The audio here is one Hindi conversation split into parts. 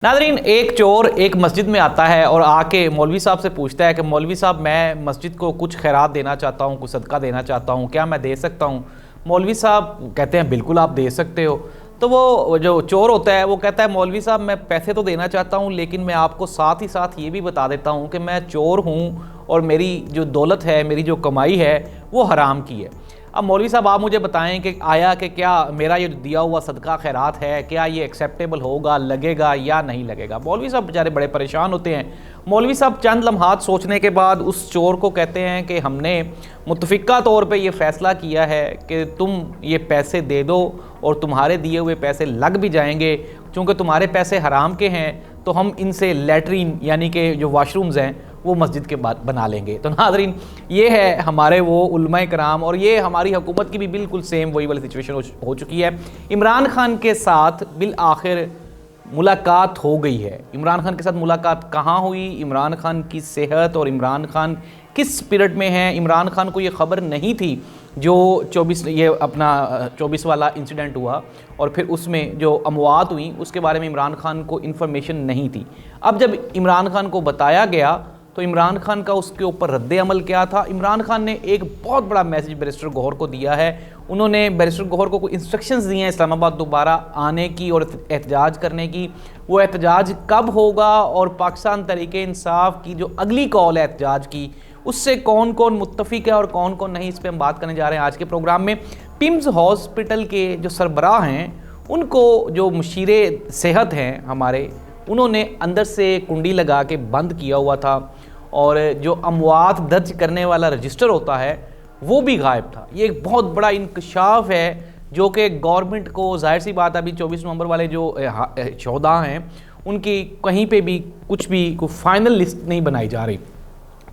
नाज़रीन, एक चोर एक मस्जिद में आता है और आके मौलवी साहब से पूछता है कि मौलवी साहब, मैं मस्जिद को कुछ खैरात देना चाहता हूँ, कुछ सदका देना चाहता हूँ, क्या मैं दे सकता हूँ? मौलवी साहब कहते हैं बिल्कुल आप दे सकते हो। तो वो जो चोर होता है वो कहता है मौलवी साहब, मैं पैसे तो देना चाहता हूँ, लेकिन मैं आपको साथ ही साथ ये भी बता देता हूँ कि मैं चोर हूँ और मेरी जो दौलत है, मेरी जो कमाई है वो हराम की है। अब मौलवी साहब आप मुझे बताएं कि आया कि क्या मेरा ये दिया हुआ सदका खैरात है, क्या ये एक्सेप्टेबल होगा, लगेगा या नहीं लगेगा? मौलवी साहब बेचारे बड़े परेशान होते हैं। मौलवी साहब चंद लम्हात सोचने के बाद उस चोर को कहते हैं कि हमने मुतफ़िका तौर पे ये फ़ैसला किया है कि तुम ये पैसे दे दो और तुम्हारे दिए हुए पैसे लग भी जाएंगे। चूँकि तुम्हारे पैसे हराम के हैं तो हम इनसे लैट्रीन यानी कि जो वाशरूम्स हैं वो मस्जिद के बाद बना लेंगे। तो नाज़रीन, ये है हमारे वो उलमाए कराम और ये हमारी हुकूमत की भी बिल्कुल सेम वही वाली सिचुएशन हो चुकी है। इमरान खान के साथ बिल आखिर मुलाकात हो गई है। इमरान खान के साथ मुलाकात कहाँ हुई, इमरान खान की सेहत और इमरान खान किस स्पिरिट में है, इमरान खान को ये ख़बर नहीं थी जो 24 वाला इंसिडेंट हुआ और फिर उसमें जो अमवात हुई उसके बारे में इमरान खान को इन्फॉर्मेशन नहीं थी। अब जब इमरान खान को बताया गया तो इमरान खान का उसके ऊपर रद्द अमल क्या था? इमरान खान ने एक बहुत बड़ा मैसेज बैरिस्टर गौहर को दिया है। उन्होंने बैरिस्टर गौहर को कोई इंस्ट्रक्शंस दिए हैं इस्लामाबाद दोबारा आने की और एहतजाज करने की। वो एहतजाज कब होगा और पाकिस्तान तहरीक इंसाफ की जो अगली कॉल है एहतजाज की, उससे कौन कौन मुत्तफिक है और कौन कौन नहीं, इस पर हम बात करने जा रहे हैं आज के प्रोग्राम में। पिम्स हॉस्पिटल के जो सरबराह हैं उनको जो मुशीरे सेहत हैं हमारे, उन्होंने अंदर से कुंडी लगा के बंद किया हुआ था और जो अमवात दर्ज करने वाला रजिस्टर होता है वो भी गायब था। ये एक बहुत बड़ा इंकशाफ है जो कि गवर्नमेंट को, जाहिर सी बात, अभी 24 नवंबर वाले जो शोहदा हैं उनकी कहीं पे भी कुछ भी कोई फाइनल लिस्ट नहीं बनाई जा रही।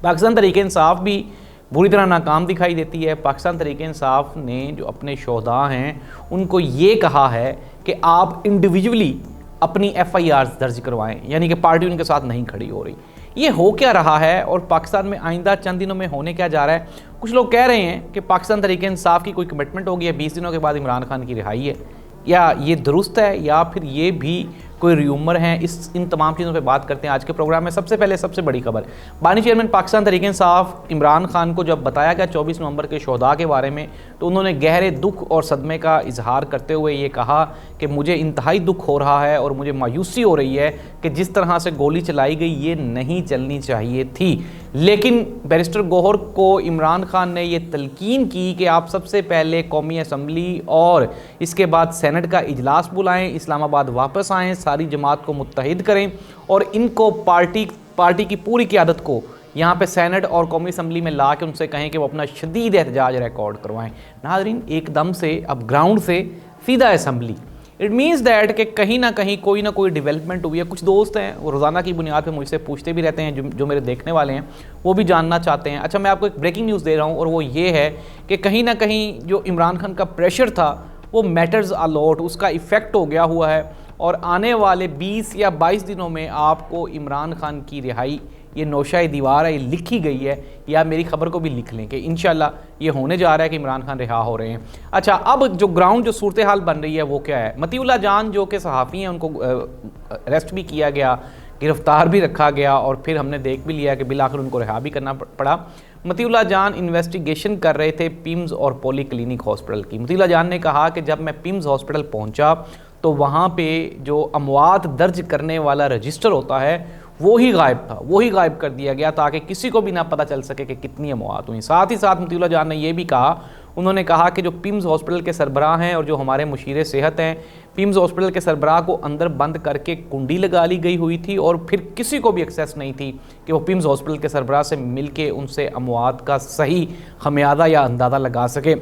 पाकिस्तान तहरीक इंसाफ भी बुरी तरह नाकाम दिखाई देती है। पाकिस्तान तहरीक इंसाफ ने जो अपने शोहदा हैं उनको ये कहा है कि आप इंडिविजुअली अपनी FIRs दर्ज करवाएं, यानी कि पार्टी उनके साथ नहीं खड़ी हो रही। ये हो क्या रहा है और पाकिस्तान में आइंदा चंद दिनों में होने क्या जा रहा है? कुछ लोग कह रहे हैं कि पाकिस्तान तहरीक इंसाफ की कोई कमिटमेंट होगी है 20 दिनों के बाद इमरान खान की रिहाई है, या ये दुरुस्त है या फिर ये भी कोई र्यूमर है। इन तमाम चीज़ों पे बात करते हैं आज के प्रोग्राम में। सबसे पहले सबसे बड़ी खबर, बानी चेयरमैन पाकिस्तान तहरीक इंसाफ इमरान खान को जब बताया गया 24 नवंबर के शोहदा के बारे में तो उन्होंने गहरे दुख और सदमे का इजहार करते हुए ये कहा कि मुझे इंतहाई दुख हो रहा है और मुझे मायूसी हो रही है कि जिस तरह से गोली चलाई गई ये नहीं चलनी चाहिए थी। लेकिन बैरिस्टर गौहर को इमरान खान ने ये तलकीन की कि आप सबसे पहले कौमी असम्बली और इसके बाद सेनेट का इजलास बुलाएं, इस्लामाबाद वापस आएँ, सारी जमात को मुत्तहिद करें और इनको पार्टी की पूरी क़यादत को यहाँ पे सेनेट और कौमी असम्बली में ला के उनसे कहें कि वो अपना शदीद एहतजाज रिकॉर्ड करवाएं। नाज़रीन, एकदम से अब ग्राउंड से सीधा असम्बली, इट मीन्स दैट कि कहीं ना कहीं कोई ना कोई डेवलपमेंट हुई है। कुछ दोस्त हैं वो रोज़ाना की बुनियाद पे मुझसे पूछते भी रहते हैं, जो मेरे देखने वाले हैं वो भी जानना चाहते हैं। अच्छा, मैं आपको एक ब्रेकिंग न्यूज़ दे रहा हूँ और वो ये है कि कहीं ना कहीं जो इमरान खान का प्रेशर था वो मैटर्स अ लॉट, उसका इफ़ेक्ट हो गया हुआ है और आने वाले 20 या 22 दिनों में आपको इमरान खान की रिहाई, ये नौशाए दीवार है, ये लिखी गई है, या मेरी खबर को भी लिख लें कि इंशाल्लाह ये होने जा रहा है कि इमरान खान रिहा हो रहे हैं। अच्छा, अब जो ग्राउंड जो सूरत हाल बन रही है वो क्या है? मतीउल्लाह जान जो कि सहाफ़ी हैं उनको अरेस्ट भी किया गया, गिरफ़्तार भी रखा गया और फिर हमने देख भी लिया कि बिलाखिर उनको रिहा भी करना पड़ा। मतीउल्लाह जान इन्वेस्टिगेशन कर रहे थे पिम्स और पॉली क्लिनिक हॉस्पिटल की। मतीउल्लाह जान ने कहा कि जब मैं पिम्स हॉस्पिटल पहुँचा तो वहाँ पे जो अमवात दर्ज करने वाला रजिस्टर होता है वो ही गायब था, वो ही गायब कर दिया गया ताकि किसी को भी ना पता चल सके कि कितनी अमवात हुई। साथ ही साथ मतीउल्लाह जान ने यह भी कहा, उन्होंने कहा कि जो पिम्स हॉस्पिटल के सरबराह हैं और जो हमारे मुशीरे सेहत हैं, पिम्स हॉस्पिटल के सरबराह को अंदर बंद करके कुंडी लगा ली गई हुई थी और फिर किसी को भी एक्सेस नहीं थी कि वो पिम्स हॉस्पिटल के सरबराह से मिल के उनसे अमवात का सही खमियाजा या अंदाज़ा लगा सके।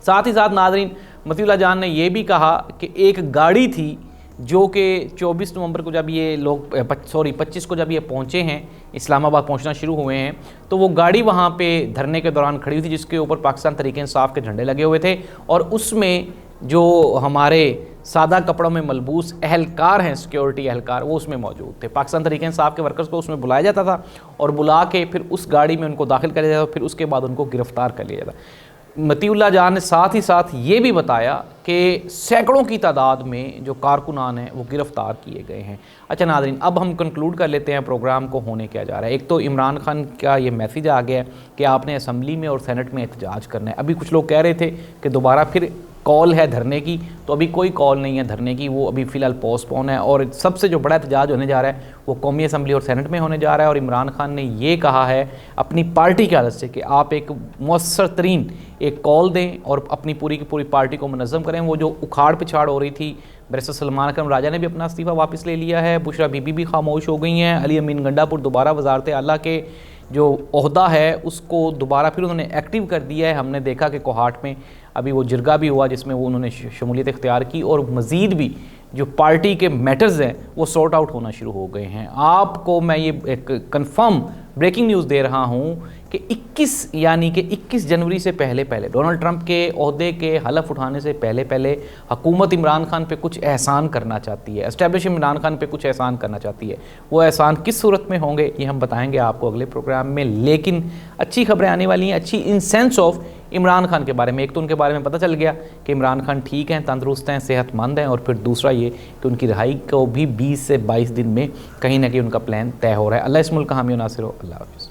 साथ ही साथ नाज़रीन, मतीउल्लाह जान ने यह भी कहा कि एक गाड़ी थी जो कि 24 नवंबर को जब ये लोग 25 को जब ये पहुँचे हैं, इस्लामाबाद पहुँचना शुरू हुए हैं, तो वो गाड़ी वहाँ पे धरने के दौरान खड़ी हुई थी जिसके ऊपर पाकिस्तान तहरीक इंसाफ के झंडे लगे हुए थे और उसमें जो हमारे सादा कपड़ों में मलबूस अहलकार हैं, सिक्योरिटी अहलकार, वो उसमें मौजूद थे। पाकिस्तान तहरीक इंसाफ के वर्कर्स को उसमें बुलाया जाता था और बुला के फिर उस गाड़ी में उनको दाखिल कर लिया जाता था, फिर उसके बाद उनको गिरफ़्तार कर लिया जाता। मतीउल्लाह जान ने साथ ही साथ ये भी बताया कि सैकड़ों की तादाद में जो कारकुनान हैं वो गिरफ़्तार किए गए हैं। अच्छा नाज़रीन, अब हम कंक्लूड कर लेते हैं प्रोग्राम को, होने क्या जा रहा है। एक तो इमरान खान का ये मैसेज आ गया है कि आपने असम्बली में और सेनेट में एहतजाज करना है। अभी कुछ लोग कह रहे थे कि दोबारा फिर कॉल है धरने की, तो अभी कोई कॉल नहीं है धरने की, वो अभी फ़िलहाल पोस्टपोन है। और सबसे जो बड़ा एहतजाज होने जा रहा है वो कौमी असम्बली और सेनेट में होने जा रहा है। और इमरान खान ने ये कहा है अपनी पार्टी की हालत से कि आप एक मौसर तरीन एक कॉल दें और अपनी पूरी की पूरी पार्टी को मुनज़्ज़म करें। वो जो उखाड़ पिछाड़ हो रही थी, बैरिस्टर सलमान अकरम राजा ने भी अपना इस्तीफ़ा वापस ले लिया है, बुशरा बीबी भी खामोश हो गई हैं, अली अमीन गंडापुर दोबारा वज़ारत आला के जो ओहदा है उसको दोबारा फिर उन्होंने एक्टिव कर दिया है। हमने देखा कि कोहाट में अभी वो जिरगा भी हुआ जिसमें वो उन्होंने शमूलियत इख्तियार की, और मज़ीद भी जो पार्टी के मैटर्स हैं वो सॉर्ट आउट होना शुरू हो गए हैं। आपको मैं ये एक कंफर्म ब्रेकिंग न्यूज़ दे रहा हूँ कि 21 जनवरी से पहले डोनाल्ड ट्रंप के ओहदे के हलफ उठाने से पहले हुकूमत इमरान खान पे कुछ एहसान करना चाहती है, एस्टेब्लिश इमरान खान पे कुछ एहसान करना चाहती है। वो एहसान किस सूरत में होंगे ये हम बताएंगे आपको अगले प्रोग्राम में। लेकिन अच्छी खबरें आने वाली हैं, अच्छी in sense of Imran Khan के बारे में। एक तो उनके बारे में पता चल गया कि इमरान खान ठीक हैं, तंदुरुस्त हैं, सेहतमंद हैं, और फिर दूसरा ये कि उनकी रिहाई को भी 20 से 22 दिन में कहीं ना कहीं उनका प्लान तय हो रहा है। अल्लाह इस मुल्क का हामी नासिर हो। अल्लाह हाफ़िज़।